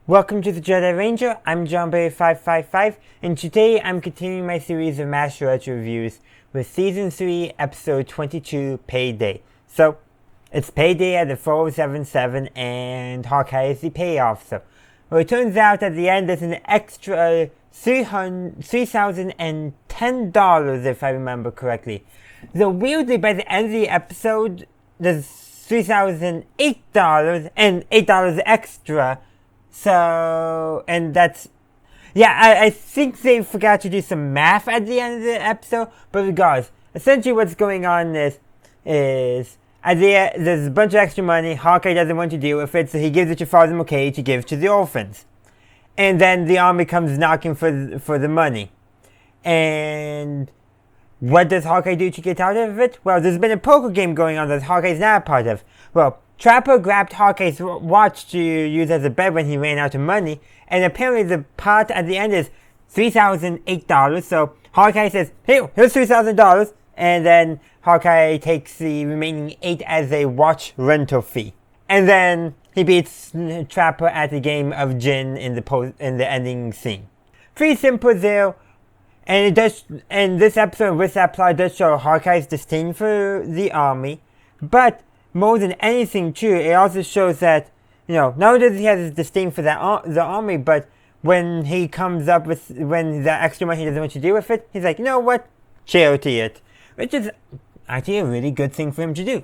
Welcome to the Jedi Ranger. I'm JohnBerry555, and today I'm continuing my series of Master Retro reviews with Season 3, Episode 22, Payday. So, it's Payday at the 4077, and Hawkeye is the payoff. So, well, it turns out at the end there's an extra $3,010, if I remember correctly. Though weirdly, by the end of the episode, there's $3,008 and $8 extra. So, and that's, yeah, I think they forgot to do some math at the end of the episode, but regardless, essentially what's going on is at the end, there's a bunch of extra money. Hawkeye doesn't want to deal with it, so he gives it to Father McKay to give to the orphans. And then the army comes knocking for the money. And what does Hawkeye do to get out of it? Well, there's been a poker game going on that Hawkeye's not a part of. Well, Trapper grabbed Hawkeye's watch to use as a bet when he ran out of money, and apparently the pot at the end is $3,008, so Hawkeye says, here's $3,000, and then Hawkeye takes the remaining $8 as a watch rental fee. And then he beats Trapper at the game of gin in the ending scene. Pretty simple there, and this episode with that plot does show Hawkeye's disdain for the army, but more than anything, too, it also shows that, not only does he have this disdain for the army, but when he comes up with, when the extra money he doesn't want to deal with it, he's like, you know what, charity it. Which is actually a really good thing for him to do.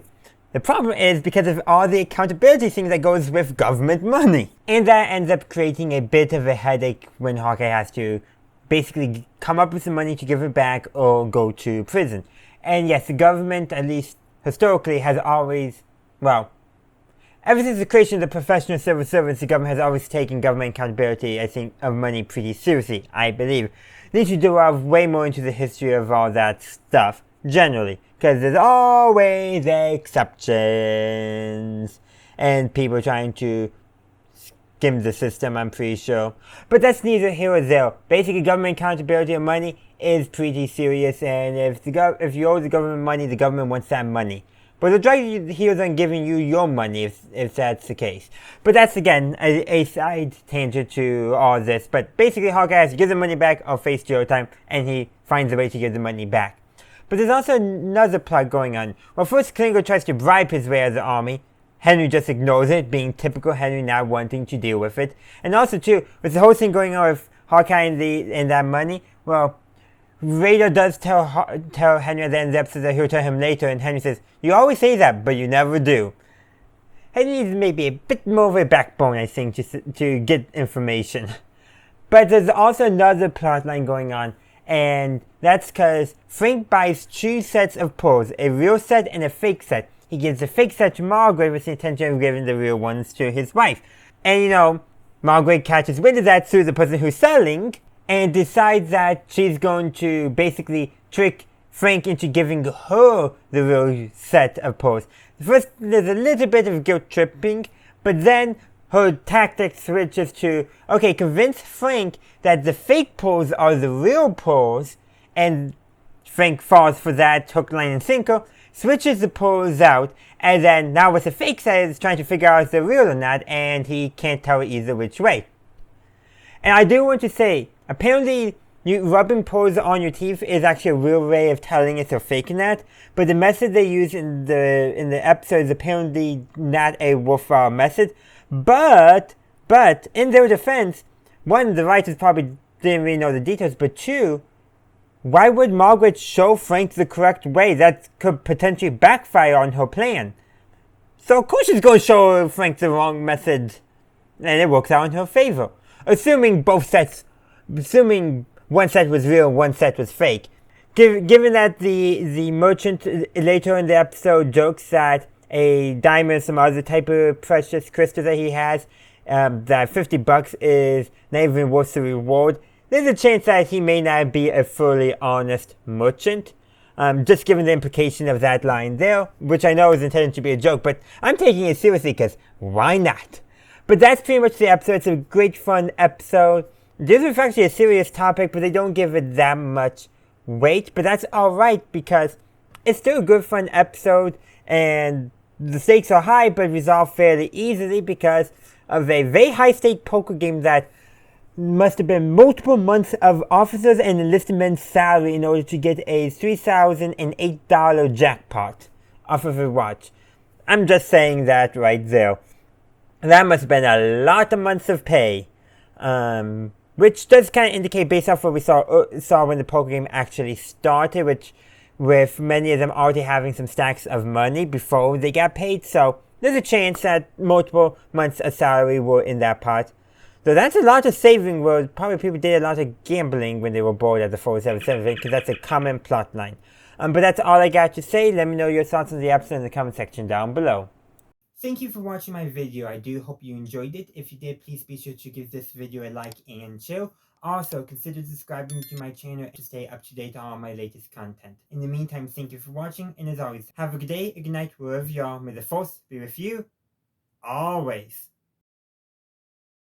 The problem is because of all the accountability things that goes with government money. And that ends up creating a bit of a headache when Hawkeye has to basically come up with the money to give it back or go to prison. And yes, the government, at least historically, has always, well, ever since the creation of the professional civil servants, the government has always taken government accountability, I think, of money pretty seriously, I believe. Need to delve way more into the history of all that stuff, generally, because there's always exceptions, and people trying to skim the system, I'm pretty sure. But that's neither here or there. Basically, government accountability of money is pretty serious, and if you owe the government money, the government wants that money. But they'll drag you heels on giving you your money if that's the case. But that's, again, a side tangent to all this. But basically, Hawkeye has to give the money back or face jail time, and he finds a way to give the money back. But there's also another plot going on. Well, first, Klingo tries to bribe his way out of the army. Henry just ignores it, being typical Henry not wanting to deal with it. And also, too, with the whole thing going on with Hawkeye and that money, well, Raider does tell Henry at the end of the episode that he'll tell him later, and Henry says, you always say that, but you never do. Henry needs maybe a bit more of a backbone, I think, just to get information. But there's also another plot line going on, and that's because Frank buys two sets of pearls, a real set and a fake set. He gives the fake set to Margaret with the intention of giving the real ones to his wife. And Margaret catches wind of that through the person who's selling, and decides that she's going to basically trick Frank into giving her the real set of pearls. First, there's a little bit of guilt tripping, but then her tactic switches to, okay, convince Frank that the fake pearls are the real pearls, and Frank falls for that hook, line, and sinker, switches the pearls out, and then now with the fake set, is trying to figure out if they're real or not, and he can't tell either which way. And I do want to say, apparently, rubbing pearls on your teeth is actually a real way of telling if they're faking that, but the method they use in the episode is apparently not a worthwhile method. But in their defense, one, the writers probably didn't really know the details, but two, why would Margaret show Frank the correct way? That could potentially backfire on her plan. So of course she's going to show Frank the wrong method, and it works out in her favor. Assuming one set was real, one set was fake. Given that the merchant later in the episode jokes that a diamond or some other type of precious crystal that he has, that $50 is not even worth the reward, there's a chance that he may not be a fully honest merchant. Just given the implication of that line there, which I know is intended to be a joke, but I'm taking it seriously because why not? But that's pretty much the episode. It's a great fun episode. This is actually a serious topic, but they don't give it that much weight. But that's alright because it's still a good fun episode, and the stakes are high but resolved fairly easily because of a very high-stake poker game that must have been multiple months of officers and enlisted men's salary in order to get a $3,008 jackpot off of a watch. I'm just saying that right there. That must have been a lot of months of pay. Which does kind of indicate, based off what we saw when the poker game actually started, which with many of them already having some stacks of money before they got paid. So there's a chance that multiple months of salary were in that pot. So that's a lot of saving where probably people did a lot of gambling when they were bored at the 477, because that's a common plot line. But that's all I got to say. Let me know your thoughts on the episode in the comment section down below. Thank you for watching my video. I do hope you enjoyed it. If you did, please be sure to give this video a like and share. Also, consider subscribing to my channel to stay up to date on all my latest content. In the meantime, thank you for watching, and as always, have a good day, a good night, wherever you are. May the force be with you, always.